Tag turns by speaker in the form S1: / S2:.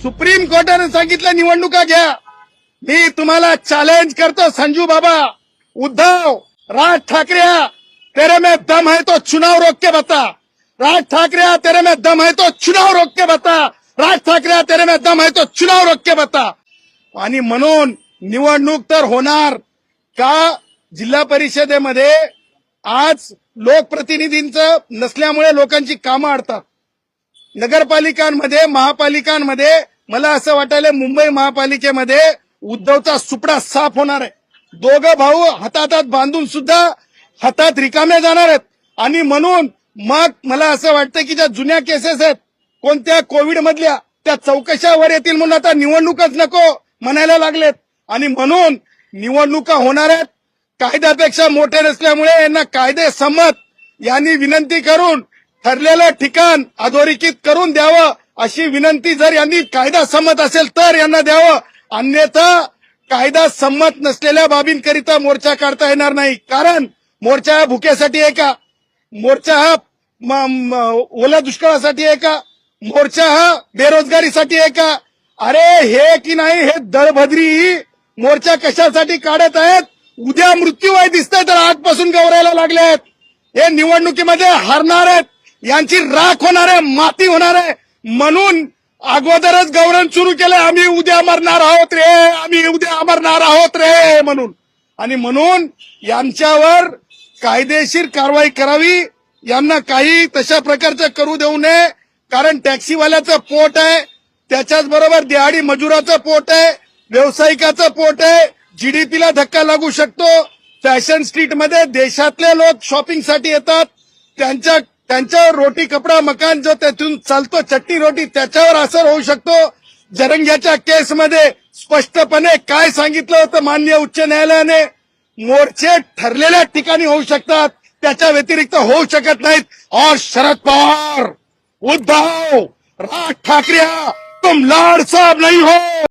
S1: Supreme कोर्टाने सांगितलं निवडणुका घ्या. मी तुम्हाला चॅलेंज करतो संजू बाबा, उद्धव, राज ठाकरे, तेरे में दम है तो चुनाव रोक के बता. राज ठाकरे तेरे में दम है तो चुनाव रोक के बता. राज ठाकरे तेरे में दम है तो चुनाव रोक के बता. आणि म्हणून निवडणूक तर होणार का? जिल्हा परिषदेमध्ये आज लोकप्रतिनिधींचं नसल्यामुळे लोकांची कामं अडतात. नगरपालिकांमध्ये, महापालिकांमध्ये मला असं वाटायला मुंबई महापालिकेमध्ये उद्धवचा सुपडा साफ होणार आहे. दोघं भाऊ हातात बांधून सुद्धा हातात रिकामे जाणार आहेत. आणि म्हणून मग मला असं वाटतं की ज्या जुन्या केसेस आहेत कोणत्या कोविड मधल्या त्या चौकशावर येतील म्हणून आता निवडणूकच नको म्हणायला लागलेत. आणि म्हणून निवडणुका होणार आहेत. कायद्यापेक्षा मोठे नसल्यामुळे यांना कायदे संमत यांनी विनंती करून ठरलेलं ठिकाण अधोरेखित करून द्यावं अशी विनंती जर यांनी कायदा संमत असेल तर यांना द्यावं. अन्यथा कायदा संमत नसलेल्या बाबींकरिता मोर्चा काढता येणार नाही. कारण मोर्चा हा भुकेसाठी आहे का? मोर्चा हा ओल्या दुष्काळासाठी आहे का? मोर्चा हा बेरोजगारीसाठी आहे का? अरे हे की नाही हे दळभद्री मोर्चा कशासाठी काढत आहेत? उद्या मृत्यूवय दिसतंय तर आजपासून गौरायला लागले आहेत. हे निवडणुकीमध्ये हारणार आहेत. यांची राख होणार आहे, माती होणार आहे. म्हणून अगोदरच गौरव सुरू केलं, आम्ही उद्या मरणार आहोत रे, आम्ही उद्या मरणार आहोत रे म्हणून. आणि म्हणून यांच्यावर कायदेशीर कारवाई करावी. यांना काही तशा प्रकारचं करू देऊ नये. कारण टॅक्सीवाल्याचं पोट आहे, त्याच्याच बरोबर दिहाडी मजुराचं पोट आहे, व्यावसायिकाचं पोट आहे. जीडीपीला धक्का लागू शकतो. फॅशन स्ट्रीटमध्ये देशातले लोक शॉपिंगसाठी येतात. त्यांच्यावर रोटी कपडा मकान जो त्यातून चालतो चटणी रोटी त्याच्यावर असर होऊ शकतो. जरंग्याच्या केसमध्ये स्पष्टपणे काय सांगितलं होतं माननीय उच्च न्यायालयाने? मोर्चे ठरलेल्या ठिकाणी होऊ शकतात, त्याच्या व्यतिरिक्त होऊ शकत नाहीत. और शरद पवार, उद्धव, राज ठाकरे, तुम लाड साहब नहीं हो.